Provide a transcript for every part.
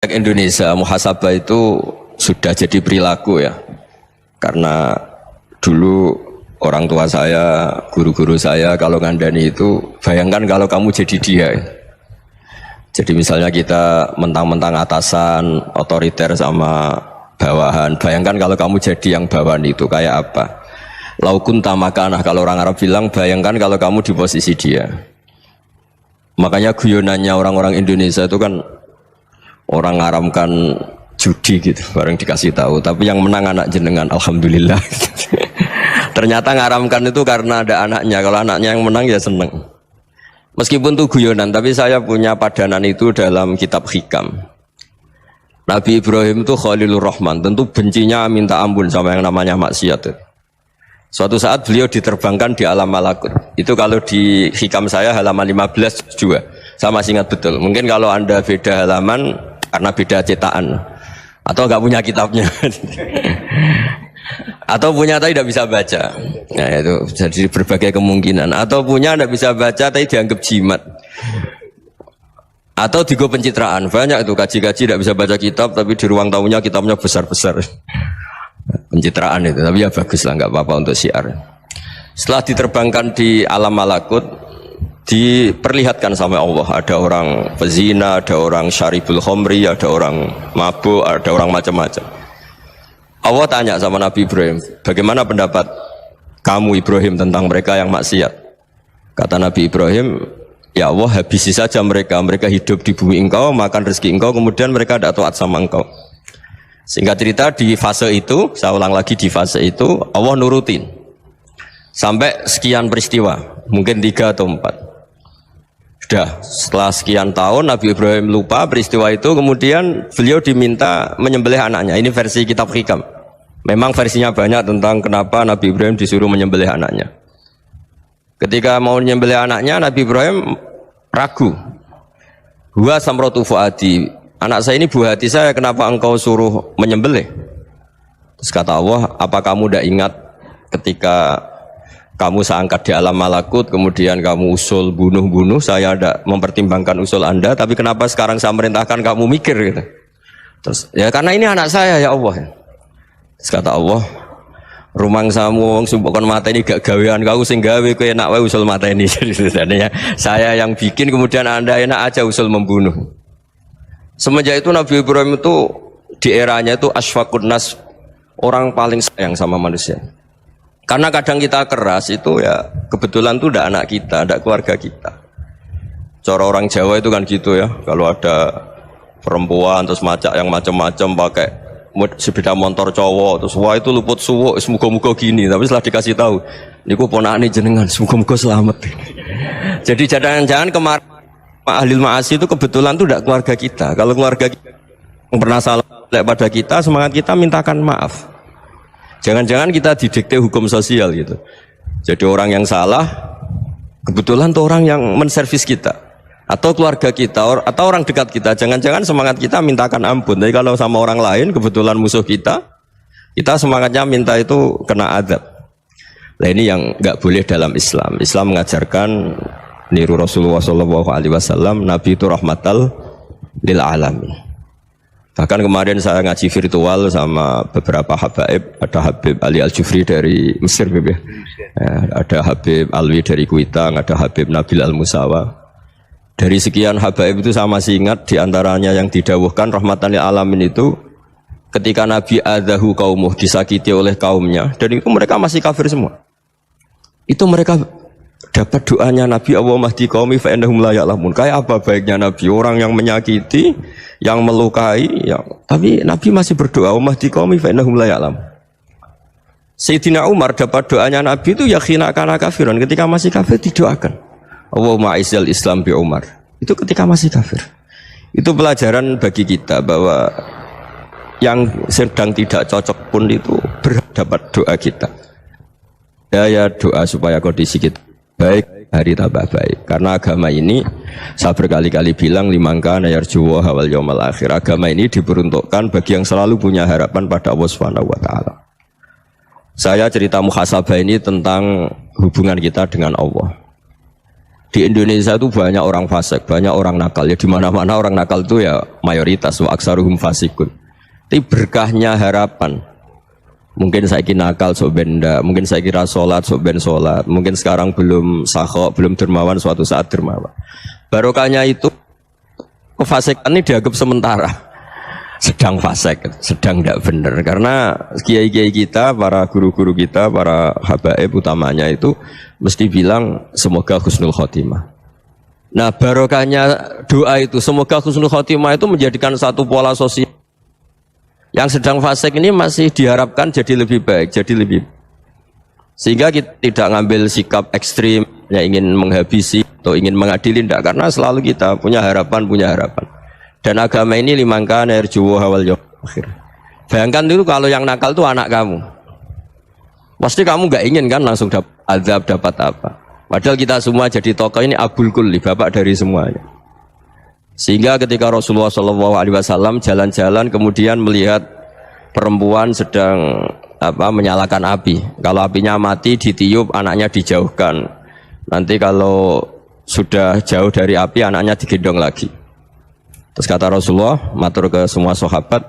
Indonesia muhasabah itu sudah jadi perilaku ya, karena dulu orang tua saya, guru-guru saya kalau ngandani itu, bayangkan kalau kamu jadi dia. Jadi misalnya kita mentang-mentang atasan, otoriter sama bawahan, bayangkan kalau kamu jadi yang bawahan itu kayak apa? Laukun tamakanah, kalau orang Arab bilang, bayangkan kalau kamu di posisi dia. Makanya guyonannya orang-orang Indonesia itu kan orang ngaramkan judi gitu, bareng dikasih tahu. Tapi yang menang anak jenengan, alhamdulillah. Ternyata ngaramkan itu karena ada anaknya. Kalau anaknya yang menang ya seneng. Meskipun itu guyonan, tapi saya punya padanan itu dalam kitab Hikam. Nabi Ibrahim itu Khalilur Rahman, tentu bencinya minta ampun sama yang namanya maksiat. Suatu saat beliau diterbangkan di alam malakut. Itu kalau di Hikam saya halaman 15 juga. Saya masih ingat betul. Mungkin kalau Anda beda halaman karena beda cetakan, atau nggak punya kitabnya, atau punya tapi tidak bisa baca. Nah itu jadi berbagai kemungkinan. Atau punya tidak bisa baca tapi dianggap jimat, atau digo pencitraan. Banyak itu kaji-kaji tidak bisa baca kitab tapi di ruang tamunya kitabnya besar-besar. Pencitraan itu, tapi ya bagus lah, nggak apa-apa untuk syiar. Setelah diterbangkan di alam malakut, diperlihatkan sama Allah, ada orang pezina, ada orang syaribul khomri, ada orang mabuk, ada orang macam-macam. Allah tanya sama Nabi Ibrahim, bagaimana pendapat kamu Ibrahim tentang mereka yang maksiat? Kata Nabi Ibrahim, ya Allah, habisi saja mereka. Mereka hidup di bumi engkau, makan rezeki engkau, kemudian mereka tidak taat sama engkau. Singkat cerita, di fase itu, saya ulang lagi, di fase itu Allah nurutin sampai sekian peristiwa, mungkin 3 atau 4. Sudah, setelah sekian tahun Nabi Ibrahim lupa peristiwa itu, kemudian beliau diminta menyembelih anaknya. Ini versi kitab Hikam. Memang versinya banyak tentang kenapa Nabi Ibrahim disuruh menyembelih anaknya. Ketika mau menyembelih anaknya, Nabi Ibrahim ragu. Huwa samratu fuadi, anak saya ini buah hati saya, kenapa engkau suruh menyembelih? Terus kata Allah, apa kamu tidak ingat ketika kamu saya angkat di alam malakut, kemudian kamu usul bunuh-bunuh, saya tidak mempertimbangkan usul Anda, tapi kenapa sekarang saya merintahkan kamu mikir gitu? Terus, ya karena ini anak saya ya Allah. Terus kata Allah, rumang samu wong sumpukon mata ini gak gawean kau sing gawe kowe enak wae usul mata ini. Jadi sebenarnya saya yang bikin, kemudian Anda enak aja usul membunuh. Semenjak itu Nabi Ibrahim itu di eranya itu asfaqun nas, orang paling sayang sama manusia. Karena kadang kita keras itu ya kebetulan itu tidak anak kita, tidak keluarga kita. Cara orang Jawa itu kan gitu ya, kalau ada perempuan terus macak yang macam-macam pakai sepeda motor cowok, terus wah itu luput suwuk, semoga-moga gini. Tapi setelah dikasih tahu, niku ponakane jenengan, semoga-moga selamat. Jadi jangan-jangan kemarin ahli ma'asi itu kebetulan itu tidak keluarga kita. Kalau keluarga kita yang pernah salah pada kita, semangat kita mintakan maaf. Jangan-jangan kita didikte hukum sosial gitu. Jadi orang yang salah kebetulan itu orang yang menservis kita, atau keluarga kita, atau orang dekat kita. Jangan-jangan semangat kita mintakan ampun. Tapi kalau sama orang lain kebetulan musuh kita semangatnya minta itu kena adab. Nah ini yang nggak boleh dalam Islam. Islam mengajarkan niru Rasulullah SAW, Nabi itu rahmatal lil alamin. Bahkan kemarin saya ngaji virtual sama beberapa habaib, ada Habib Ali Al-Jufri dari Mesir, ya. Ada Habib Alwi dari Kuitang, ada Habib Nabil Al-Musawa. Dari sekian habaib itu saya masih ingat diantaranya yang didawuhkan rahmatan lil alamin itu ketika Nabi adahu kaumuh, disakiti oleh kaumnya, dan itu mereka masih kafir semua. Itu mereka dapat doanya Nabi, Allahumma hdi qaumi fa innahum la ya'lamun. Kayak apa baiknya Nabi, orang yang menyakiti, yang melukai, tapi Nabi masih berdoa, Allahumma hdi qaumi fa innahum la ya'lamun. Sayyidina Umar dapat doanya Nabi itu ya khina kana kafiran, ketika masih kafir didoakan, Allahumma aizzal Islam bi Umar. Itu ketika masih kafir. Itu pelajaran bagi kita bahwa yang sedang tidak cocok pun itu berdapat doa kita. Ya doa supaya kondisi kita baik, hari tambah baik. Karena agama ini, saya berkali-kali bilang, limangka nayarjuwa hawal yawmal akhir. Agama ini diperuntukkan bagi yang selalu punya harapan pada Allah Subhanahu wa Ta'ala. Saya cerita muhasabah ini tentang hubungan kita dengan Allah. Di Indonesia itu banyak orang fasik, banyak orang nakal. Ya di mana-mana orang nakal itu ya mayoritas wa aksaruhum fasikun. Tapi berkahnya harapan. Mungkin saya kira nakal sok benda, mungkin saya kira sholat sok ben sholat, mungkin sekarang belum sakho, belum dermawan, suatu saat dermawan. Barokahnya itu kefasikan ini dianggap sementara, sedang fasik, sedang tidak benar. Karena kiai-kiai kita, para guru-guru kita, para habaib utamanya itu mesti bilang semoga husnul khotimah. Nah barokahnya doa itu semoga husnul khotimah itu menjadikan satu pola sosial. Yang sedang fasik ini masih diharapkan jadi lebih baik, jadi lebih. Sehingga kita tidak ngambil sikap ekstrim, ya ingin menghabisi atau ingin mengadili, tidak. Karena selalu kita punya harapan. Dan agama ini limangkan erjuwo hawal yawm akhir. Bayangkan dulu kalau yang nakal itu anak kamu. Pasti kamu nggak ingin kan langsung dapat azab, dapat apa. Padahal kita semua jadi tokoh ini abul kulli, bapak dari semuanya. Sehingga ketika Rasulullah SAW jalan-jalan kemudian melihat perempuan sedang menyalakan api. Kalau apinya mati ditiup, anaknya dijauhkan. Nanti kalau sudah jauh dari api, anaknya digendong lagi. Terus kata Rasulullah, matur ke semua sahabat,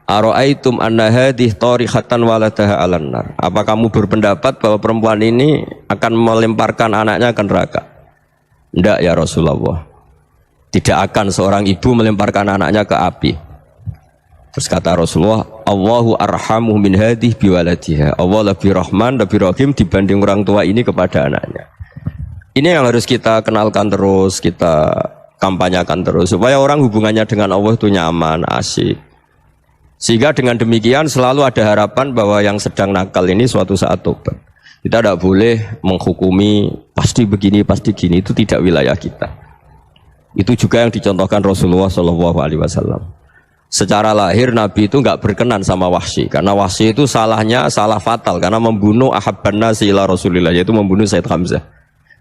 Aro'aitum anna hadih tarihatan waladaha alan nar. Apa kamu berpendapat bahwa perempuan ini akan melemparkan anaknya ke neraka? Tidak ya Rasulullah. Tidak akan seorang ibu melemparkan anaknya ke api. Terus kata Rasulullah, Allahu arhamu min hadih biwaladiha. Allah lebih rahman, lebih rahim dibanding orang tua ini kepada anaknya. Ini yang harus kita kenalkan terus, kita kampanyakan terus, supaya orang hubungannya dengan Allah itu nyaman, asik. Sehingga dengan demikian selalu ada harapan bahwa yang sedang nakal ini suatu saat tobat. Kita tidak boleh menghukumi pasti begini, pasti gini, itu tidak wilayah kita. Itu juga yang dicontohkan Rasulullah SAW. Secara lahir Nabi itu nggak berkenan sama Wahsy, karena Wahsy itu salahnya salah fatal karena membunuh ahabban nasi ila Rasulillah, yaitu membunuh Sayyid Hamzah.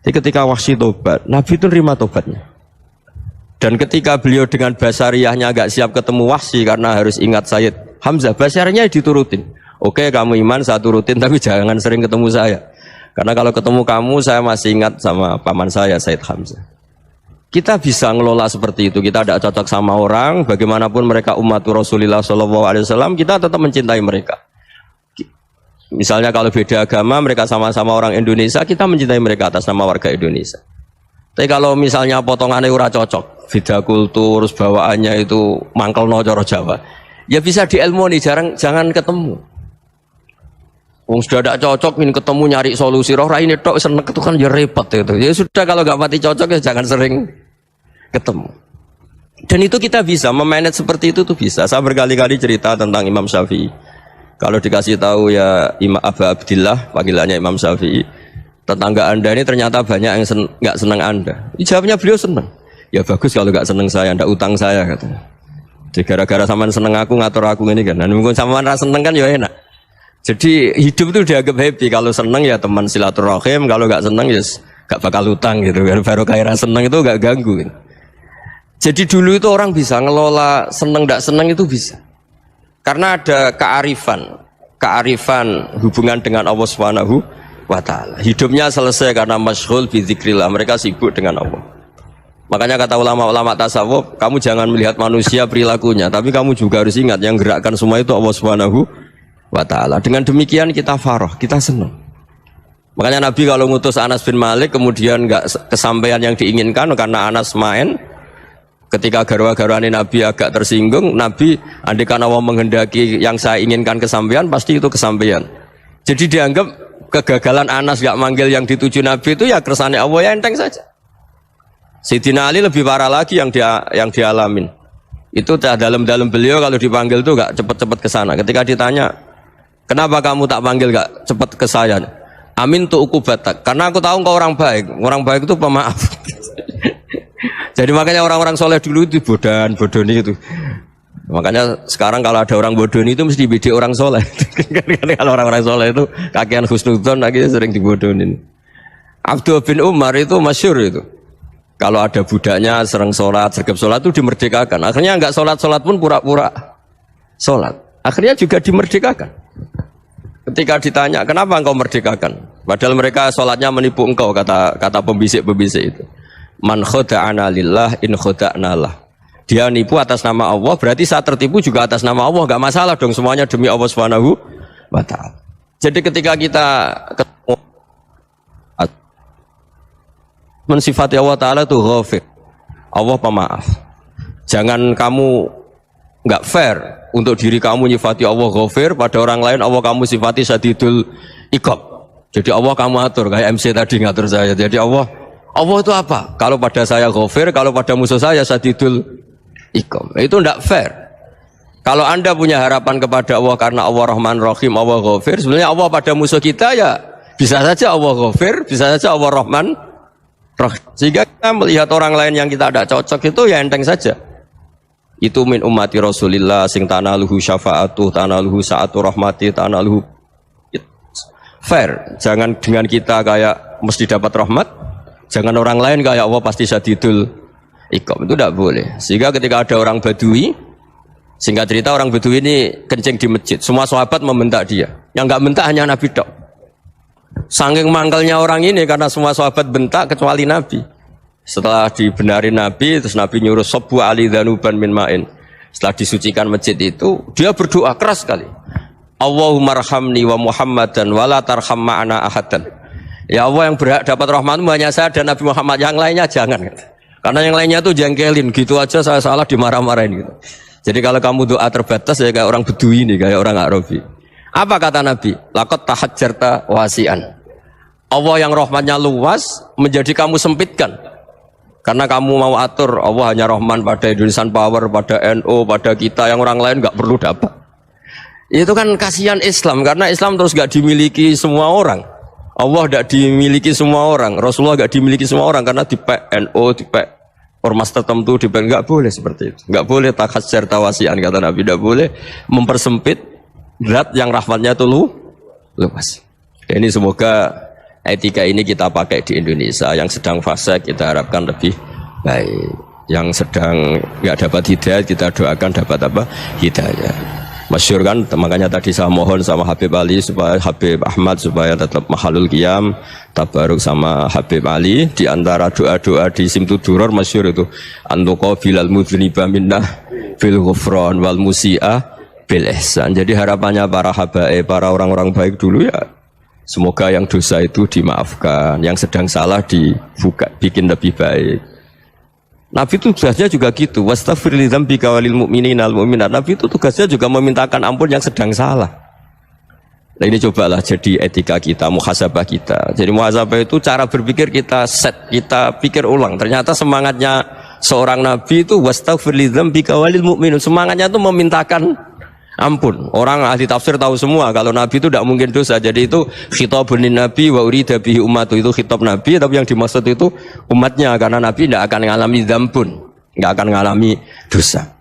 Jadi ketika Wahsy tobat, Nabi itu nerima tobatnya. Dan ketika beliau dengan basariyahnya agak siap ketemu Wahsy karena harus ingat Sayyid Hamzah, basariyahnya diturutin. Oke, kamu iman saya turutin, tapi jangan sering ketemu saya. Karena kalau ketemu kamu saya masih ingat sama paman saya Sayyid Hamzah. Kita bisa ngelola seperti itu. Kita tidak cocok sama orang, bagaimanapun mereka umat Rasulullah SAW, kita tetap mencintai mereka. Misalnya kalau beda agama, mereka sama-sama orang Indonesia, kita mencintai mereka atas nama warga Indonesia. Tapi kalau misalnya potongannya ora cocok, beda kultur, bawaannya itu mangkel no coro Jawa, ya bisa diilmoni, jangan ketemu. Wong sudah tidak cocok, ingin ketemu nyari solusi. Roh ini tok seneng itu kan ya repot itu. Ya sudah kalau nggak mati cocok ya jangan sering ketemu. Dan itu kita bisa memanage seperti itu tuh bisa. Saya berkali-kali cerita tentang Imam Syafi'i. Kalau dikasih tahu ya Imam Abu Abdillah, panggilannya Imam Syafi'i, tetangga anda ini ternyata banyak yang nggak senang anda. Jawabnya beliau senang. Ya bagus kalau nggak senang saya, ndak utang saya katanya. Jadi gara-gara sampean seneng aku ngatur aku ini kan. Dan mungkin sampean rasa seneng kan ya enak. Jadi hidup itu dianggap happy. Kalau seneng ya teman silaturahim, kalau nggak seneng ya nggak bakal utang gitu kan. Baru kaya seneng itu nggak ganggu gitu. Jadi dulu itu orang bisa ngelola seneng nggak seneng itu bisa. Karena ada kearifan hubungan dengan Allah Subhanahu wa ta'ala. Hidupnya selesai karena masyghul bi dzikrillah. Mereka sibuk dengan Allah. Makanya kata ulama-ulama tasawuf, kamu jangan melihat manusia perilakunya, tapi kamu juga harus ingat yang gerakkan semua itu Allah Subhanahu wa ta'ala. Dengan demikian kita farah, kita senang. Makanya Nabi kalau ngutus Anas bin Malik kemudian nggak kesampaian yang diinginkan karena Anas main, ketika garwa-garwani Nabi agak tersinggung, Nabi andaikan Allah menghendaki yang saya inginkan kesampaian, pasti itu kesampaian. Jadi dianggap kegagalan Anas nggak manggil yang dituju Nabi itu ya kersane Allah, ya enteng saja. Sayyidina Ali lebih parah lagi yang dialamin. Itu dalam-dalam beliau kalau dipanggil tuh nggak cepet-cepet ke sana. Ketika ditanya, kenapa kamu tak panggil gak cepat ke saya? Amin tu ukubatak. Karena aku tahu kau orang baik. Orang baik itu pemaaf. Jadi makanya orang-orang soleh dulu itu bodoni itu. Makanya sekarang kalau ada orang bodoni itu mesti beda orang soleh. Kalau orang-orang soleh itu kakean husnudzon lagi sering dibodonin. Abdul bin Umar itu masyhur itu. Kalau ada budaknya sering sholat, sergap sholat itu dimerdekakan. Akhirnya nggak sholat pun pura-pura sholat. Akhirnya juga dimerdekakan. Ketika ditanya, kenapa engkau merdekakan? Padahal mereka sholatnya menipu engkau, kata pembisik-pembisik itu. Man khoda'ana lillah in khoda'na lah. Dia nipu atas nama Allah, berarti saat tertipu juga atas nama Allah, enggak masalah dong, semuanya demi Allah Subhanahu wa ta'ala. Jadi ketika kita ketemu mensifati Allah Ta'ala itu ghafir, Allah pemaaf. Jangan kamu enggak fair untuk diri kamu nyifati Allah ghafir, pada orang lain Allah kamu sifati syadidul iqab. Jadi Allah kamu atur, kayak MC tadi ngatur saya. Jadi Allah itu apa? Kalau pada saya ghafir, kalau pada musuh saya syadidul iqab. Itu tidak fair. Kalau Anda punya harapan kepada Allah karena Allah Rahman Rahim, Allah ghafir, sebenarnya Allah pada musuh kita ya bisa saja Allah ghafir, bisa saja Allah Rahman Rahim. Sehingga kita melihat orang lain yang kita tidak cocok itu ya enteng saja. Itu min ummati Rasulillah sing tanaluhu syafa'atuh, tanaluhu sa'atu rahmati, tanaluhu fair. Jangan dengan kita kayak mesti dapat rahmat, jangan orang lain kayak Allah pasti syadidul iqab. Itu tidak boleh. Sehingga ketika ada orang Badui, singkat cerita orang Badui ini kencing di masjid, semua sahabat membentak dia. Yang enggak bentak hanya Nabi tok. Saking mangkelnya orang ini karena semua sahabat bentak kecuali Nabi. Setelah dibenarin Nabi, terus Nabi nyuruh sobbu ali dhanuban min ma'in. Setelah disucikan masjid itu, dia berdoa keras sekali. Allahumma arhamni wa Muhammadan wa la tarham ma'ana ahadan. Ya Allah, yang berhak dapat rahmatmu hanya saya dan Nabi Muhammad, yang lainnya jangan. Karena yang lainnya tuh jengkelin, gitu aja saya salah dimarah-marahin gitu. Jadi kalau kamu doa terbatas ya kayak orang Bedui ini, kayak orang Arabi. Apa kata Nabi? Laqad tahajjarta wasi'an. Allah yang rahmatnya luas menjadi kamu sempitkan. Karena kamu mau atur Allah hanya Rahman pada Indonesian Power, pada NU, pada kita, yang orang lain nggak perlu dapat. Itu kan kasihan Islam, karena Islam terus gak dimiliki semua orang. Allah gak dimiliki semua orang, Rasulullah gak dimiliki semua orang, karena di NU, di ormas tertentu, di gak boleh seperti itu. Gak boleh takhasyar tawasian, kata Nabi, gak boleh mempersempit zat yang rahmatnya itu luas. Ini semoga etika ini kita pakai di Indonesia. Yang sedang fase kita harapkan lebih baik. Yang sedang gak dapat hidayah kita doakan dapat apa? Hidayah. Masyhur kan, makanya tadi saya mohon sama Habib Ali supaya Habib Ahmad supaya tetap mahalul qiyam tabaruk sama Habib Ali. Di antara doa-doa di Simtuduror masyhur itu antuqa bilal mudhniba minnah bil ghufran wal musi'ah bil ihsan. Jadi harapannya para habaib, para orang-orang baik dulu ya semoga yang dosa itu dimaafkan, yang sedang salah dibuka, bikin lebih baik. Nabi itu tugasnya juga gitu. Wastaghfir li dzambika walil mu'minina wal mu'minat. Nabi itu tugasnya juga memintakan ampun yang sedang salah. Nah ini cobalah jadi etika kita, muhasabah kita. Jadi muhasabah itu cara berpikir kita set, kita pikir ulang. Ternyata semangatnya seorang nabi itu wastaghfir li dzambika walil mu'minun. Semangatnya itu memintakan ampun. Orang ahli tafsir tahu semua kalau Nabi itu tidak mungkin dosa. Jadi itu khitabun Nabi wa urida bihi ummatu, itu khitab Nabi, tapi yang dimaksud itu umatnya, karena Nabi tidak akan mengalami dzambun, tidak akan mengalami dosa.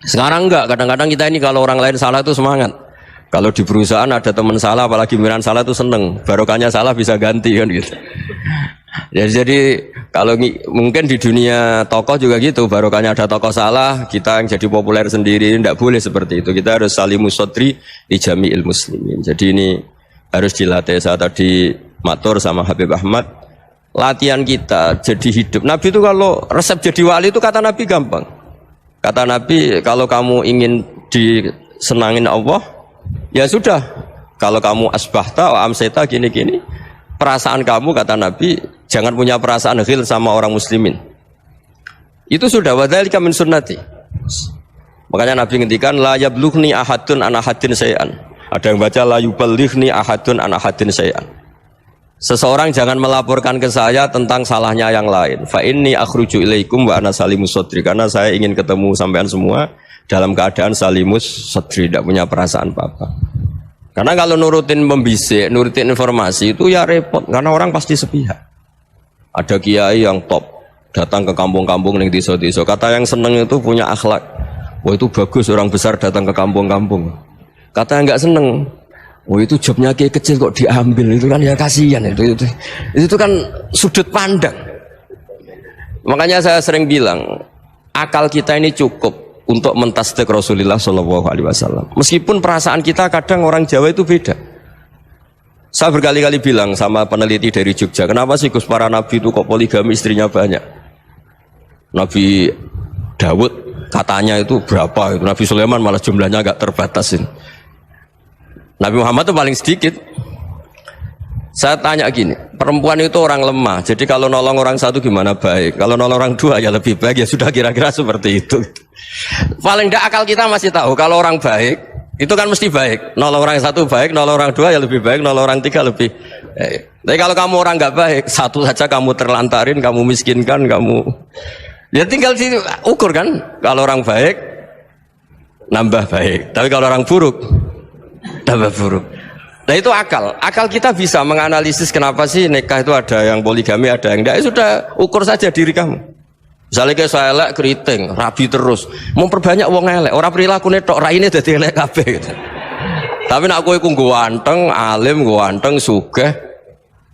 Sekarang enggak, kadang-kadang kita ini kalau orang lain salah itu semangat. Kalau di perusahaan ada teman salah, apalagi miran salah itu seneng, barokahnya salah bisa ganti kan gitu. Jadi kalau mungkin di dunia tokoh juga gitu, barokahnya ada tokoh salah, kita yang jadi populer sendiri, tidak boleh seperti itu. Kita harus salimus sodri di jami'il muslimin. Jadi ini harus dilatih. Saya tadi matur sama Habib Ahmad, latihan kita jadi hidup. Nabi itu kalau resep jadi wali itu kata Nabi gampang. Kata Nabi, kalau kamu ingin disenangin Allah, ya sudah. Kalau kamu asbahta wa amseta gini-gini, perasaan kamu, kata Nabi, jangan punya perasaan ghil sama orang muslimin. Itu sudah wadzalika min sunnati. Makanya Nabi ngendikan la yablughni ahadun an ahadin syai'an. Ada yang baca la yuballighni ahadun an ahadin syai'an. Seseorang jangan melaporkan ke saya tentang salahnya yang lain. Fa inni akhruju ilaikum wa ana salimus sadri. Karena saya ingin ketemu sampean semua dalam keadaan salimus sadri, tidak punya perasaan apa-apa. Karena kalau nurutin membisik, nurutin informasi itu ya repot, karena orang pasti sepihak. Ada kiai yang top, datang ke kampung-kampung yang desa-desa. Kata yang seneng itu punya akhlak. Wah itu bagus orang besar datang ke kampung-kampung. Kata yang nggak seneng, wah itu jobnya kiai kecil kok diambil, itu kan ya kasihan. Itu kan sudut pandang. Makanya saya sering bilang, akal kita ini cukup untuk mentasdik Rasulullah SAW. Meskipun perasaan kita kadang orang Jawa itu beda. Saya berkali-kali bilang sama peneliti dari Jogja, kenapa sih Gus para nabi itu kok poligami istrinya banyak? Nabi Dawud katanya itu berapa? Itu Nabi Sulaiman malah jumlahnya agak terbatasin. Nabi Muhammad itu paling sedikit. Saya tanya gini, perempuan itu orang lemah, jadi kalau nolong orang satu gimana baik, kalau nolong orang dua ya lebih baik, ya sudah kira-kira seperti itu. Paling tidak akal kita masih tahu kalau orang baik itu kan mesti baik, nolong orang satu baik, nolong orang dua ya lebih baik, nolong orang tiga lebih baik. Tapi kalau kamu orang nggak baik, satu saja kamu terlantarin, kamu miskinkan, kamu ya tinggal ukur kan, kalau orang baik nambah baik, tapi kalau orang buruk tambah buruk. Nah itu akal kita bisa menganalisis kenapa sih nikah itu ada yang poligami, ada yang enggak. Sudah ukur saja diri kamu. Misalnya kayak saya elek keriting, rabi terus, memperbanyak wong elek, orang perilaku netok, raine dadi elek kabeh gitu. Tapi nak kowe ku ganteng, alim, ganteng, sugih,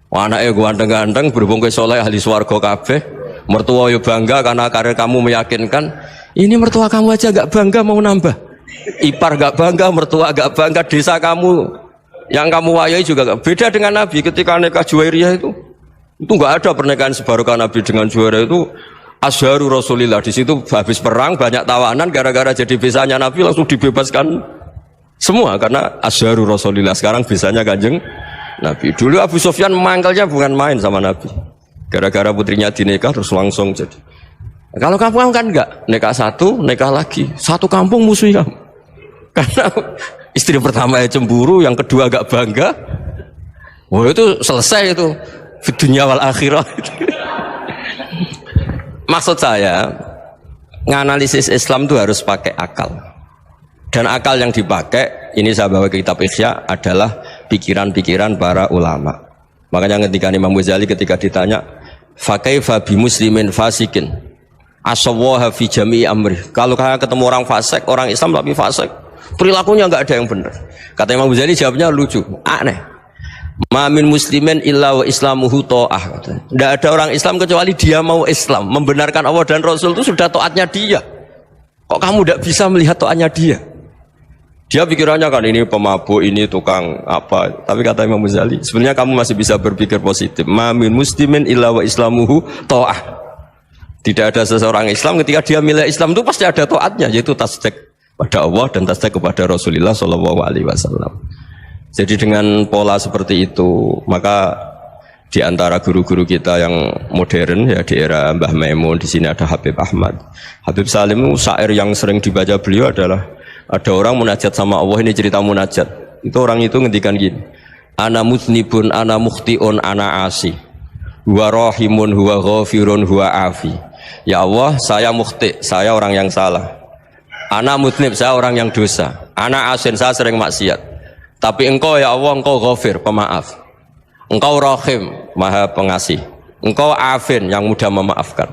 anake ganteng-ganteng, berhubung kowe saleh ahli swarga kabeh, mertua yo bangga karena karir kamu meyakinkan. Ini mertua kamu aja enggak bangga mau nambah. Ipar enggak bangga, mertua enggak bangga, desa kamu yang kamu wayai juga gak beda dengan Nabi ketika nikah Juwairiyah itu nggak ada pernikahan sebarokah Nabi dengan Juwairiyah itu asharu Rasulillah. Di situ habis perang banyak tawanan gara-gara jadi besanya Nabi langsung dibebaskan semua karena asharu Rasulillah. Sekarang besanya Kanjeng Nabi. Dulu Abu Sufyan mangkalnya bukan main sama Nabi gara-gara putrinya dinikah terus langsung jadi. Kalau kamu kan enggak, nikah satu, nikah lagi, satu kampung musuh kamu karena istri pertama ya cemburu, yang kedua agak bangga. Wah itu selesai itu dunia wal akhirah. Maksud saya nganalisis Islam itu harus pakai akal. Dan akal yang dipakai ini saya bawa ke kitab Ihya adalah pikiran-pikiran para ulama. Makanya ketika Imam Ghazali ketika ditanya fakaifa bi muslimin fasikin asawaha fi jami'i amri. Kalau kalian ketemu orang fasik, orang Islam tapi fasik, perilakunya nggak ada yang benar. Kata Imam Ghazali jawabnya lucu, aneh. Mamin muslimin illa wa islamuhu ta'ah. Tidak ada orang Islam kecuali dia mau Islam, membenarkan Allah dan Rasul itu sudah taatnya dia. Kok kamu tidak bisa melihat taatnya dia? Dia pikirannya kan ini pemabuk, ini tukang apa. Tapi kata Imam Ghazali, sebenarnya kamu masih bisa berpikir positif. Mamin muslimin illa wa islamuhu ta'ah. Tidak ada seseorang Islam ketika dia milih Islam itu pasti ada taatnya, yaitu tasdik pada Allah dan tasdik kepada Rasulullah Shallallahu Alaihi Wasallam. Jadi dengan pola seperti itu, maka di antara guru-guru kita yang modern ya di era Mbah Maimun, di sini ada Habib Ahmad, Habib Salim, syair yang sering dibaca beliau adalah ada orang munajat sama Allah. Ini cerita munajat. Itu orang itu ngendikan gini, ana muznibun, ana mukhtiun, ana asi, huwa rahimun, huwa ghafirun, huwa afi. Ya Allah, saya mukhti, saya orang yang salah. Ana mutnib, saya orang yang dosa. Ana asin, saya sering maksiat. Tapi engkau ya Allah, engkau ghafir, pemaaf. Engkau rahim, maha pengasih. Engkau afin, yang mudah memaafkan.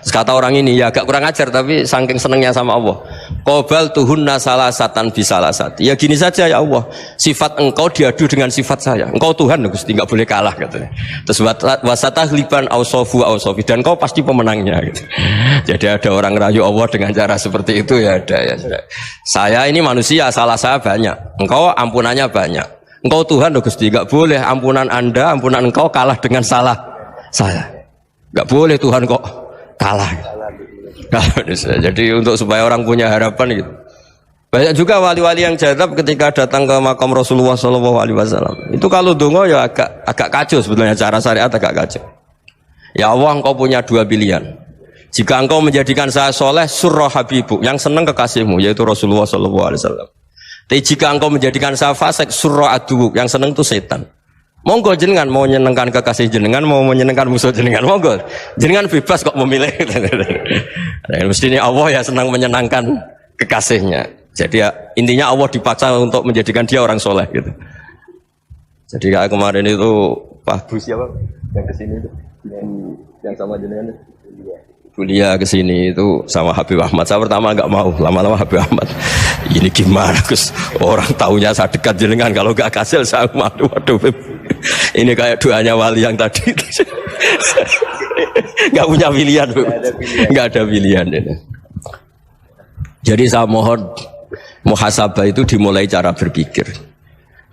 Terus kata orang ini, ya agak kurang ajar, tapi saking senengnya sama Allah. Qobal tuhunna salasatan bisalasat. Ya gini saja ya Allah, sifat engkau diadu dengan sifat saya. Engkau Tuhan, Gusti, nggak boleh kalah katanya. Terus wasatahliban ausofu ausofi, dan engkau pasti pemenangnya gitu. Jadi ada orang rayu Allah dengan cara seperti itu ya ada ya. Saya ini manusia, salah saya banyak. Engkau ampunannya banyak. Engkau Tuhan, Gusti, nggak boleh ampunan Anda, ampunan engkau kalah dengan salah saya. Nggak boleh Tuhan kok kalah. Jadi untuk supaya orang punya harapan gitu. Banyak juga wali-wali yang jadab ketika datang ke makam Rasulullah SAW. Itu kalau dongo ya agak kacau sebetulnya, cara syariat agak kacau. Ya Allah, engkau punya dua pilihan. Jika engkau menjadikan saya soleh, surah habibuk, yang senang kekasihmu, yaitu Rasulullah SAW. Tapi jika engkau menjadikan saya fasik, surah adubuk, yang senang itu setan. Monggo jenengan mau menyenangkan kekasih jenengan, mau menyenangkan musuh jenengan, monggo. Jenengan bebas kok memilih. Mestinya Allah ya senang menyenangkan kekasihnya. Jadi ya, intinya Allah dipaksa untuk menjadikan dia orang soleh gitu. Jadi kayak kemarin itu Pak Bu siapa yang kesini itu, yang sama jenengan kuliah kesini itu sama Habib Ahmad. Saya pertama nggak mau, lama-lama Habib Ahmad ini gimana Gus, orang taunya saya dekat jenengan, kalau nggak kasil saya waduh ini kayak doanya wali yang tadi. Nggak punya pilihan, nggak ada pilihan. Jadi saya mohon muhasabah itu dimulai cara berpikir.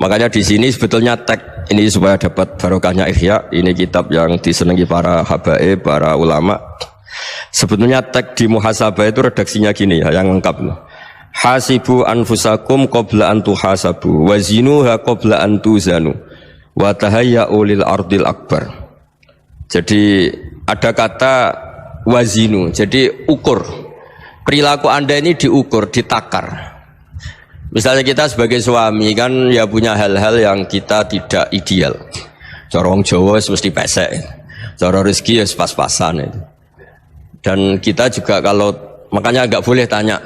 Makanya di sini sebetulnya tag ini supaya dapat barokahnya Ihya. Ini kitab yang disenangi para habaib, para ulama. Sebetulnya tag di muhasabah itu redaksinya gini ya, yang lengkap. Hasibu anfusakum qabla an tuhasabu wazinuha qabla an tuzanu wa tahayya'u lil ardil akbar. Jadi ada kata wazinu, jadi ukur. Perilaku Anda ini diukur, ditakar. Misalnya kita sebagai suami kan ya punya hal-hal yang kita tidak ideal. Cara wong Jawa mesti pesek. Cara rezeki ya pas-pasan itu. Dan kita juga kalau makanya enggak boleh tanya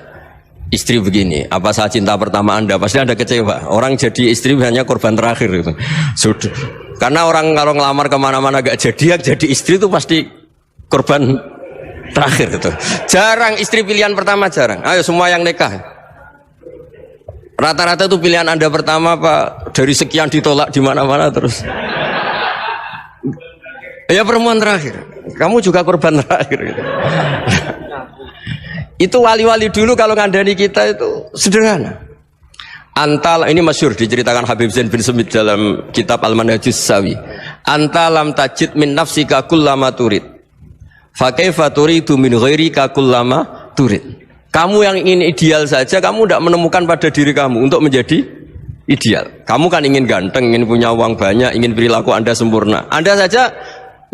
istri begini, apa saya cinta pertama Anda? Pasti Anda kecewa. Orang jadi istri hanya korban terakhir itu. Sudah. Karena orang kalau ngelamar kemana-mana enggak jadi, yang jadi istri itu pasti korban terakhir itu. Jarang istri pilihan pertama, jarang. Ayo semua yang nikah. Rata-rata itu pilihan Anda pertama Pak, dari sekian ditolak di mana-mana terus. Ya perempuan terakhir. Kamu juga korban terakhir gitu. Itu wali-wali dulu kalau ngandani kita itu sederhana. Antal ini masyhur diceritakan Habib Zain bin Sumit dalam kitab Al-Manhajus Sawi. Anta lam tajid min nafsika kullama turid. Fa kaifa turidu min ghairika kullama turid. Kamu yang ingin ideal saja, kamu tidak menemukan pada diri kamu untuk menjadi ideal. Kamu kan ingin ganteng, ingin punya uang banyak, ingin perilaku Anda sempurna. Anda saja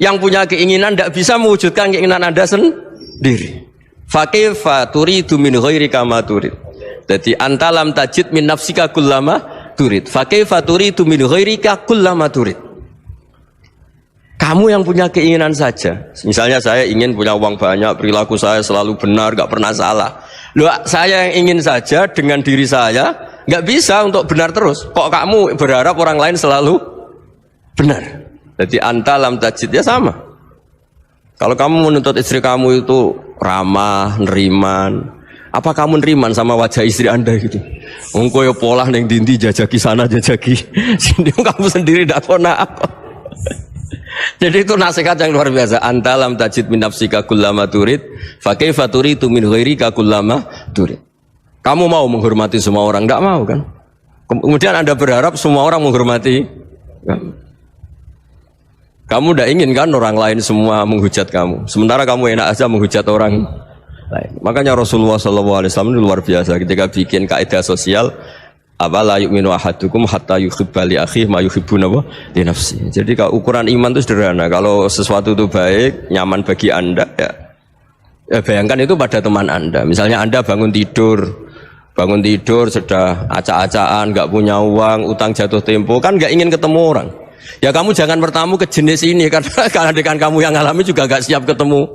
yang punya keinginan tidak bisa mewujudkan keinginan Anda sendiri. Fakaifa turidu min ghairika ma turid. Jadi anta lam tajid min nafsika kullama turid. Fakaifa turidu min ghairika kullama turid. Kamu yang punya keinginan saja. Misalnya saya ingin punya uang banyak, perilaku saya selalu benar, gak pernah salah. Loh, saya yang ingin saja dengan diri saya, gak bisa untuk benar terus. Kok kamu berharap orang lain selalu benar? Jadi anta lam tajid, ya sama. Kalau kamu menuntut istri kamu itu ramah, neriman, apa kamu neriman sama wajah istri Anda gitu? Engko ya pola neng dindi jajaki sana jajaki sini, kamu sendiri tidak pernah apa. Jadi itu nasihat yang luar biasa. Anta lam tajid min nafsika kullama turid, fa kaifa turidu min ghairika kullama turid. Kamu mau menghormati semua orang? Enggak mau kan? Kemudian Anda berharap semua orang menghormati kamu tidak ingin kan orang lain semua menghujat kamu. Sementara kamu enak aja menghujat orang lain. Makanya Rasulullah SAW itu luar biasa ketika bikin kaidah sosial. Apa la yu'minu ahadukum hatta yuhibba li akhihi ma yuhibbu li nafsi. Jadi kalau ukuran iman itu sederhana. Kalau sesuatu itu baik, nyaman bagi Anda ya bayangkan itu pada teman Anda. Misalnya Anda bangun tidur sudah acak-acakan, enggak punya uang, utang jatuh tempo, kan enggak ingin ketemu orang. Ya kamu jangan bertamu ke jenis ini karena dengan kamu yang alami juga enggak siap ketemu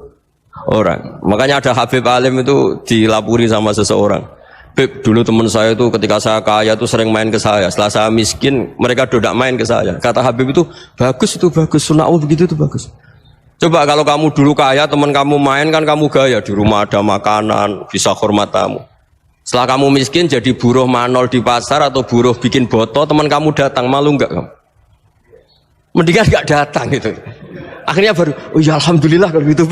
orang. Makanya ada Habib Alim itu dilapuri sama seseorang. Beb, dulu teman saya itu ketika saya kaya itu sering main ke saya. Setelah saya miskin, mereka tidak main ke saya. Kata Habib itu bagus, sunnah Allah begitu itu bagus. Coba kalau kamu dulu kaya, teman kamu main kan kamu gaya. Di rumah ada makanan, bisa hormat tamu. Setelah kamu miskin jadi buruh manol di pasar atau buruh bikin boto, teman kamu datang, malu enggak kamu? Mendingan enggak datang gitu. Akhirnya baru, oh ya alhamdulillah kalau gitu.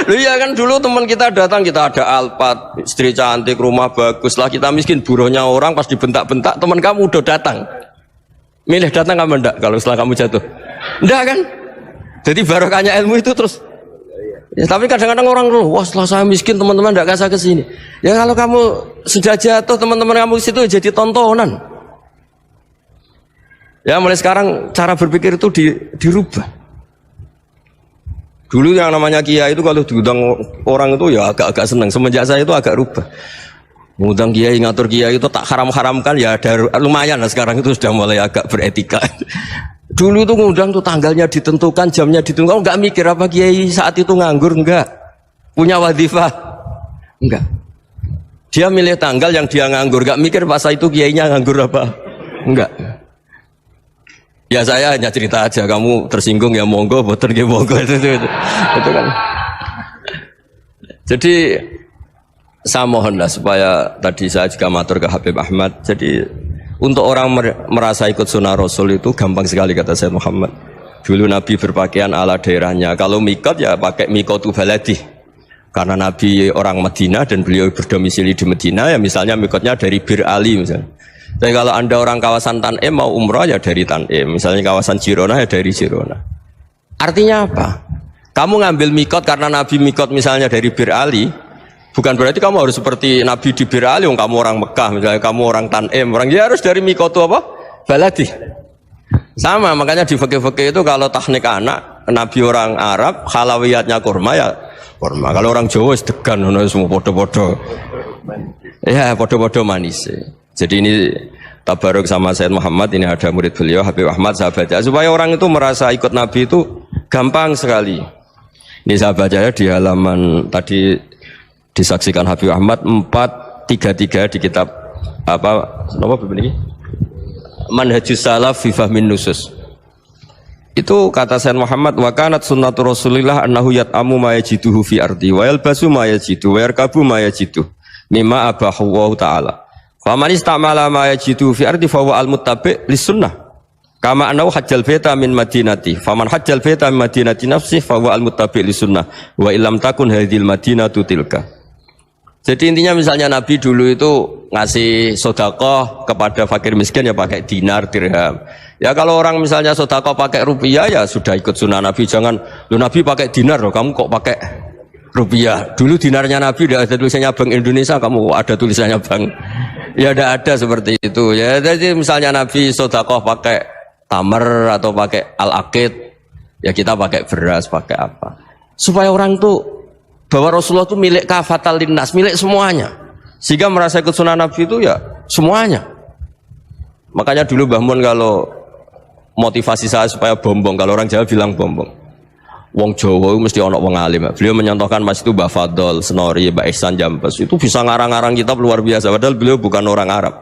Loh iya kan dulu teman kita datang, kita ada Alphard, istri cantik, rumah bagus lah, kita miskin, buruhnya orang pas dibentak-bentak, teman kamu udah datang. Milih datang kamu enggak kalau setelah kamu jatuh? Enggak kan? Jadi barokahnya ilmu itu terus. Ya, tapi kadang-kadang orang loh, wah setelah saya miskin teman-teman enggak kasih ke sini. Ya kalau kamu sudah jatuh, teman-teman kamu situ jadi tontonan. Ya mulai sekarang cara berpikir itu dirubah. Dulu yang namanya kiai itu kalau diundang orang itu ya agak-agak senang. Semenjak saya itu agak rubah. Mengundang kiai, ngatur kiai itu tak haram-haramkan ya ada lumayan lah sekarang itu sudah mulai agak beretika. Dulu itu ngundang tuh tanggalnya ditentukan, jamnya ditentukan. Enggak mikir apa kiai saat itu nganggur, enggak. Punya wadifah, enggak. Dia milih tanggal yang dia nganggur, enggak mikir pas itu kiainya nganggur apa, enggak. Ya saya hanya cerita aja, kamu tersinggung ya monggo, boten ya monggo itu kan. Jadi saya mohonlah supaya tadi saya juga matur ke Habib Ahmad. Jadi untuk orang merasa ikut sunnah Rasul itu gampang sekali kata Sayyid Muhammad. Dulu Nabi berpakaian ala daerahnya. Kalau mikot ya pakai mikotu baladi. Karena Nabi orang Madinah dan beliau berdomisili di Madinah ya misalnya mikotnya dari Bir Ali misalnya. Tapi kalau Anda orang kawasan Tanim mau umroh ya dari Tanim, misalnya kawasan Jirona ya dari Jirona. Artinya apa? Kamu ngambil mikot karena Nabi mikot misalnya dari Bir Ali, bukan berarti kamu harus seperti Nabi di Bir Ali, kamu orang Mekah, misalnya kamu orang Tanim, orang dia harus dari mikot itu apa? Baladi. Sama, makanya di fikih-fikih itu kalau teknik anak, Nabi orang Arab, halawiyatnya kurma ya kurma. Kalau orang Jawa sedegan, semua podo-podo. Ya, podo-podo manis. Jadi ini tabaruk sama Sayyid Muhammad, ini ada murid beliau, Habib Ahmad, sahabatnya. Supaya orang itu merasa ikut Nabi itu gampang sekali. Ini sahabatnya di halaman tadi disaksikan Habib Ahmad 433 di kitab apa ini? Manhajus Salaf fi Fahmin Nusus. Itu kata Sayyid Muhammad, wa kanat sunnatu Rasulillah annahu yat'amu ma yajiduhu fi ardi wa yalbasu ma yajidu wa yarkabu ma yajidu mimma abahu wa ta'ala. Faman istamala ma yajiduhu fi ardi fa huwa al-muttabi' lis-sunnah. Kama annahu hajjal baita min madinati. Faman hajjal baita min madinati nafsi fa huwa al-muttabi' lis-sunnah wa illam takun hadhil madinatu tilka. Jadi intinya misalnya Nabi dulu itu ngasih sedekah kepada fakir miskin ya pakai dinar, dirham. Ya kalau orang misalnya sedekah pakai rupiah ya sudah ikut sunnah Nabi. Jangan, lu Nabi pakai dinar loh, kamu kok pakai rupiah. Dulu dinarnya Nabi udah ada tulisannya Bank Indonesia, kamu ada tulisannya Bank. Ya tidak ada seperti itu. Ya jadi misalnya Nabi sedekah pakai tamar atau pakai al-aqid, ya kita pakai beras, pakai apa. Supaya orang tuh bahwa Rasulullah itu milik kafatal linnas, milik semuanya. Sehingga merasa ikut sunnah Nabi itu ya semuanya. Makanya dulu Mbah Mun kalau motivasi saya supaya bombong, kalau orang Jawa bilang bombong. Wong Jawa itu mesti ono wong alim. Beliau menyontohkan Mas itu Mbah Fadol, Senori, Mbah Ihsan Jambes. Itu bisa ngarang-ngarang kitab luar biasa. Padahal beliau bukan orang Arab.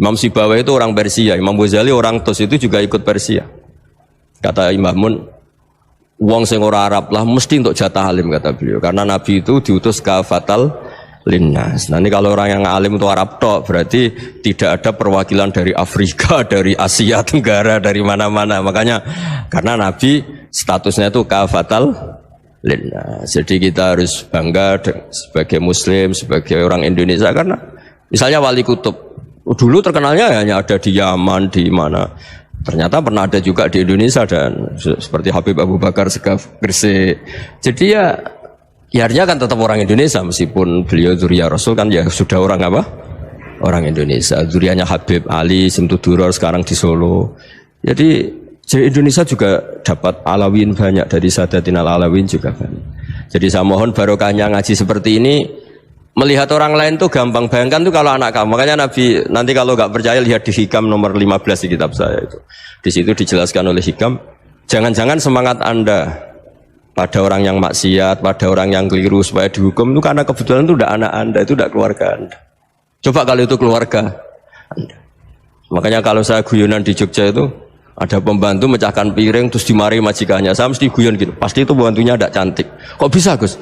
Imam Sibawa itu orang Persia, Imam Ghazali orang Tos itu juga ikut Persia. Kata Imam Mun, wong sing ora Arab lah mesti untuk jatah alim kata beliau, karena Nabi itu diutus kafatal linnas. Nah ini kalau orang yang alim itu Arab tok, berarti tidak ada perwakilan dari Afrika, dari Asia Tenggara, dari mana-mana. Makanya karena Nabi statusnya itu kafatal linnas. Jadi kita harus bangga sebagai Muslim, sebagai orang Indonesia, karena misalnya Wali Kutub dulu terkenalnya hanya ada di Yaman, di mana. Ternyata pernah ada juga di Indonesia dan seperti Habib Abu Bakar Segaf Gresik. Jadi ya artinya kan tetap orang Indonesia meskipun beliau zuriyah Rasul kan ya sudah orang apa? Orang Indonesia. Zuriyahnya Habib Ali Simtuduror sekarang di Solo. Jadi Indonesia juga dapat alawin banyak, dari Sadatin al-Alawin juga banyak. Jadi saya mohon barokahnya ngaji seperti ini. Melihat orang lain tuh gampang, bayangkan tuh kalau anak kamu. Makanya Nabi, nanti kalau nggak percaya lihat di Hikam nomor 15 di kitab saya itu. Di situ dijelaskan oleh Hikam, jangan-jangan semangat Anda pada orang yang maksiat, pada orang yang keliru supaya dihukum itu karena kebetulan itu udah anak Anda, itu udah keluarga Anda. Coba kalau itu keluarga Anda. Makanya kalau saya guyonan di Jogja itu ada pembantu mecahkan piring terus dimarahi majikannya, saya mesti guyon gitu. Pasti itu pembantunya tidak cantik. Kok bisa Gus?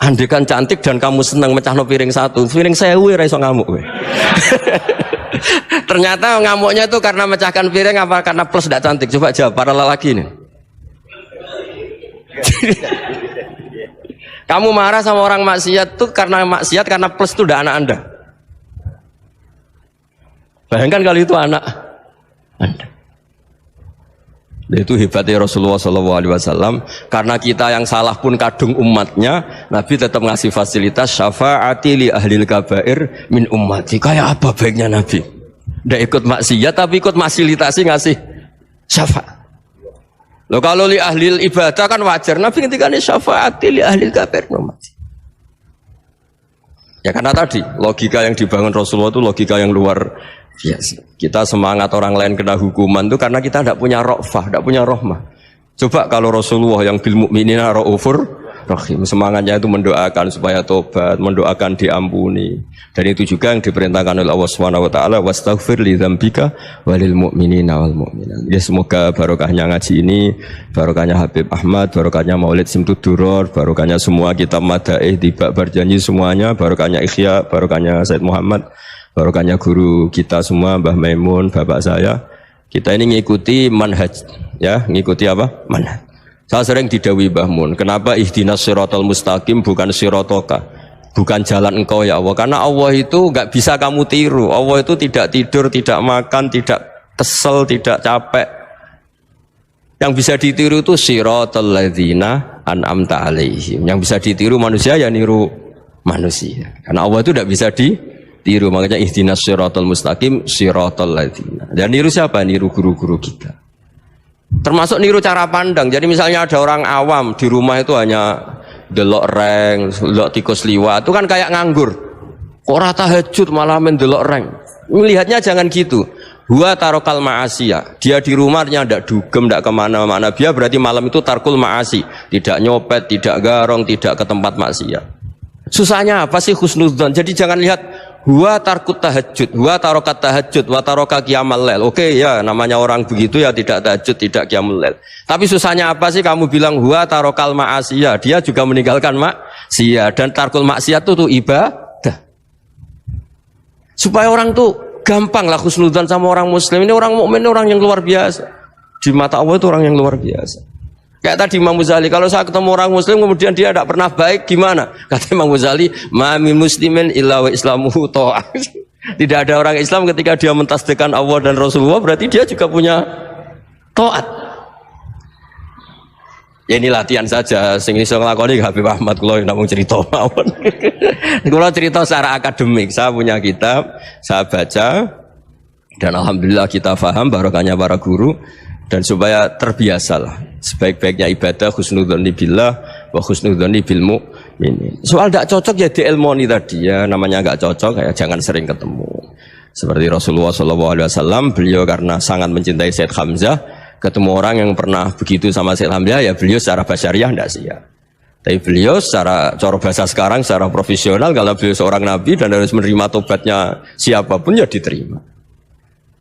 Andai kan cantik dan kamu senang mecahno piring satu, piring 1000 ora iso ngamuk kowe. Ternyata ngamuknya itu karena mecahkan piring apa karena plus tidak cantik? Coba jawab para lelaki ini. Kamu marah sama orang maksiat tuh karena maksiat, karena plus itu udah anak Anda. Bayangkan kalau itu anak Anda. Itu hebatnya Rasulullah SAW, karena kita yang salah pun kadung umatnya, Nabi tetap ngasih fasilitas syafaati li ahlil kabair min ummati. Kayak apa baiknya Nabi? Tidak ikut maksiat tapi ikut fasilitasi ngasih syafaat. Loh kalau li ahlil ibadah kan wajar, Nabi ketika ini syafaati li ahlil kabair min ummati. Ya karena tadi logika yang dibangun Rasulullah itu logika yang luar biasa. Kita semangat orang lain kena hukuman itu karena kita tidak punya ra'fah, tidak punya rahmah. Coba kalau Rasulullah yang bil mukminina raufur rahim, semangatnya itu mendoakan supaya tobat, mendoakan diampuni. Dan itu juga yang diperintahkan oleh Allah Subhanahu wa taala, wastaghfir li dzambika walil mu'minina wal mu'minat. Ya semoga barokahnya ngaji ini, barokahnya Habib Ahmad, barokahnya Maulid Simtuduror, barokahnya semua kitab madaih tiba berjanji semuanya, barokahnya Ikhya, barokahnya Said Muhammad, barokahnya guru kita semua, Mbah Maimun, bapak saya. Kita ini ngikuti manhaj, ya, ngikuti apa? Manhaj. Saya sering didawi Mbah Mun, kenapa ihdinas siratal mustaqim bukan siratoka? bukan jalan engkau ya Allah. Karena Allah itu nggak bisa kamu tiru. Allah itu tidak tidur, tidak makan, tidak kesel, tidak capek. Yang bisa ditiru itu siratal ladzina an'amta alaihim. Yang bisa ditiru manusia ya niru manusia. Karena Allah itu tidak bisa ditiru. Makanya ihdinas siratal mustaqim siratal ladzina. Dan niru siapa? Niru guru-guru kita. Termasuk niru cara pandang. Jadi misalnya ada orang awam di rumah itu hanya delok reng, delok tikus liwat, itu kan kayak nganggur. Kok ora tahajud malah mendelok reng. Melihatnya jangan gitu. Huwa tarokal ma'asiyah. Dia di rumahnya tidak dugem, tidak kemana-mana. Dia berarti malam itu tarkul ma'asi. Tidak nyopet, tidak garong, tidak ke tempat maksiat. Susahnya apa sih husnudzon? Jadi jangan lihat huwa tarkut tahajud, huwa tarokat tahajud, wa taroka qiyamal lail. Oke ya, namanya orang begitu ya tidak tahajud, tidak qiyamul lail. Tapi susahnya apa sih kamu bilang huwa tarokal ma'asiyah? Dia juga meninggalkan maksiat, dan tarkul maksiat itu ibadah. Supaya orang tuh gampang lah husnudzon sama orang muslim. Ini orang mukmin, orang yang luar biasa. Di mata Allah itu orang yang luar biasa. Kayak tadi Imam Ghazali, kalau saya ketemu orang muslim kemudian dia tidak pernah baik, gimana? Kata Imam Ghazali, ma min muslimin illa wa islamuhu ta'ah. Tidak ada orang Islam ketika dia mentasdihkan Allah dan Rasulullah, berarti dia juga punya taat. Ya ini latihan saja, sing iso nglakoni Habib Ahmad kula namung cerita mawon. Kula cerita secara akademik, saya punya kitab, saya baca dan alhamdulillah kita paham barokahnya para guru, dan supaya terbiasalah sebaik-baiknya ibadah husnudzonni billah wa husnudzonni bil mu'minin. Soal tidak cocok ya diilmoni tadi ya, namanya enggak cocok ya jangan sering ketemu. Seperti Rasulullah SAW, beliau karena sangat mencintai Said Hamzah, ketemu orang yang pernah begitu sama Said Hamzah, ya beliau secara basyariah tidak siap. Tapi beliau secara cara bahasa sekarang, secara profesional, kalau beliau seorang nabi dan harus menerima tobatnya siapapun ya diterima.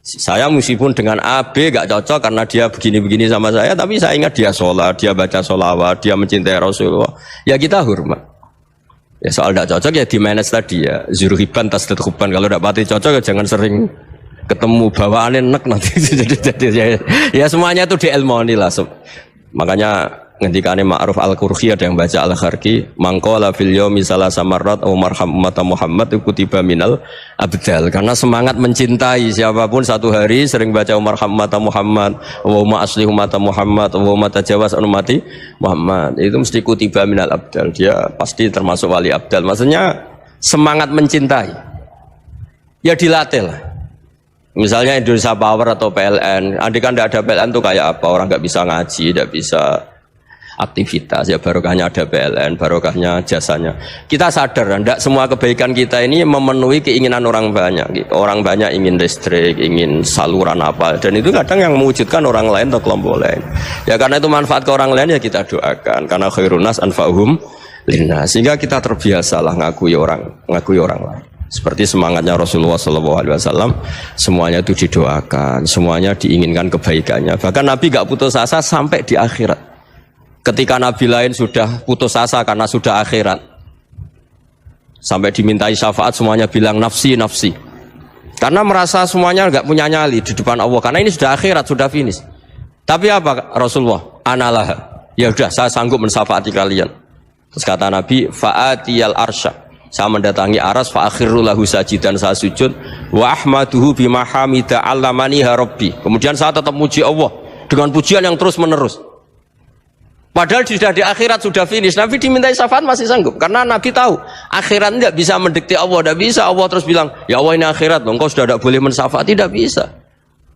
Saya meskipun dengan A, B gak cocok karena dia begini-begini sama saya, tapi saya ingat dia sholat, dia baca sholawat, dia mencintai Rasulullah, ya kita hormat. Ya soal gak cocok ya di manage tadi ya, zuruhiban tasdadhuban, kalau gak pati cocok ya jangan sering ketemu, bawaannya enek nanti. Jadi ya semuanya itu diilmoni lah. Makanya ngendikane Ma'ruf Al-Qurhi ada yang baca Al-Kharqi, mangqala fil yaumi salasa marrat aw marham ummata Muhammad kutiba minal abdal. Karena semangat mencintai siapapun satu hari sering baca marham ummata Muhammad, wa ma asli ummata Muhammad, wa ma tajawaz an ummati Muhammad, itu mesti kutiba minal abdal. Dia pasti termasuk wali abdal. Maksudnya semangat mencintai ya dilatih lah. Misalnya Indonesia Power atau PLN, andai kan tidak ada PLN tuh kayak apa? Orang nggak bisa ngaji, tidak bisa aktivitas, ya barokahnya ada PLN, barokahnya jasanya. Kita sadar, tidak semua kebaikan kita ini memenuhi keinginan orang banyak. Gitu. Orang banyak ingin listrik, ingin saluran apa, dan itu kadang yang mewujudkan orang lain atau kelompok lain. Ya karena itu manfaat ke orang lain ya kita doakan. Karena khairun nas anfa'uhum linnas. Sehingga kita terbiasalah ngakui orang lain. Seperti semangatnya Rasulullah SAW, semuanya itu didoakan, semuanya diinginkan kebaikannya. Bahkan Nabi gak putus asa sampai di akhirat. Ketika Nabi lain sudah putus asa karena sudah akhirat, sampai dimintai syafaat semuanya bilang nafsi, nafsi. Karena merasa semuanya gak punya nyali di depan Allah. Karena ini sudah akhirat, sudah finish. Tapi apa Rasulullah? Analah. Ya udah, saya sanggup mensyafaati kalian. Terus kata Nabi, fa'atiyal arsya. Saya mendatangi aras, fa'akhiru lahu sajidan, saya sujud, wa ahmaduhu bimahamida allamaniha rabbi. Kemudian saya tetap muji Allah dengan pujian yang terus menerus. Padahal sudah di akhirat, sudah finish. Nabi dimintai syafaat masih sanggup. Karena Nabi tahu, akhirat tidak bisa mendikte Allah. Tidak bisa Allah terus bilang, ya Allah ini akhirat, engkau sudah tidak boleh mensyafaat. Tidak bisa.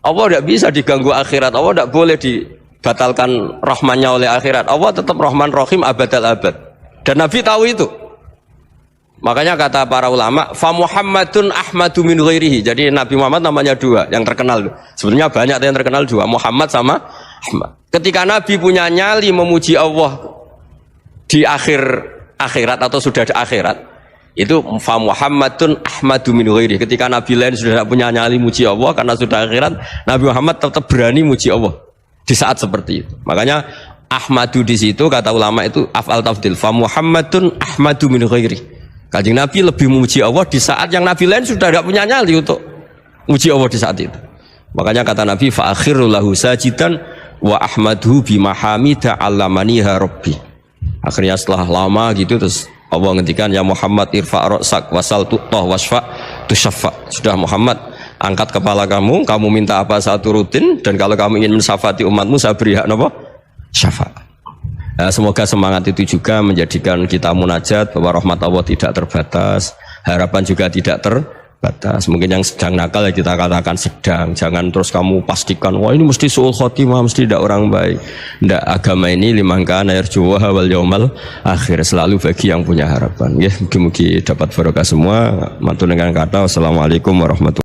Allah tidak bisa diganggu akhirat. Allah tidak boleh dibatalkan rahmannya oleh akhirat. Allah tetap rahman rahim abadal abad. Dan Nabi tahu itu. Makanya kata para ulama, fa Muhammadun ahmadu min ghairihi. Jadi Nabi Muhammad namanya dua yang terkenal. Sebenarnya banyak yang terkenal dua, Muhammad sama Ahmad. Ketika Nabi punya nyali memuji Allah di akhirat atau sudah di akhirat, itu fa Muhammadun ahmadu min ghairihi. Ketika Nabi lain sudah tidak punya nyali muji Allah karena sudah akhirat, Nabi Muhammad tetap berani muji Allah di saat seperti itu. Makanya Ahmadu di situ kata ulama itu af'al tafdil, fa Muhammadun ahmadu min ghairihi. Kanjeng Nabi lebih memuji Allah di saat yang Nabi lain sudah tidak punya nyali untuk memuji Allah di saat itu. Makanya kata Nabi, fa'akhiru lahu sajidan wa ahmadhu bimahamida allamaniha rabbi. Akhirnya setelah lama gitu terus Allah ngendikan ya Muhammad irfa' ra'sak wasal tu'tah wasfa' tusyaffa. Sudah Muhammad, angkat kepala kamu minta apa saya turutin, dan kalau kamu ingin mensyafaati umatmu saya beri hak apa? Syafaat. Semoga semangat itu juga menjadikan kita munajat bahwa rahmat Allah tidak terbatas, harapan juga tidak terbatas. Mungkin yang sedang nakal ya kita katakan sedang, jangan terus kamu pastikan wah ini mesti suul khotimah, mesti tidak orang baik. Tidak, agama ini liman kana yarjuwaha wal yaumal akhir, selalu bagi yang punya harapan. Ya, mugi-mugi dapat barokah semua. Mantul dengan kata wassalamualaikum warahmatullahi wabarakatuh.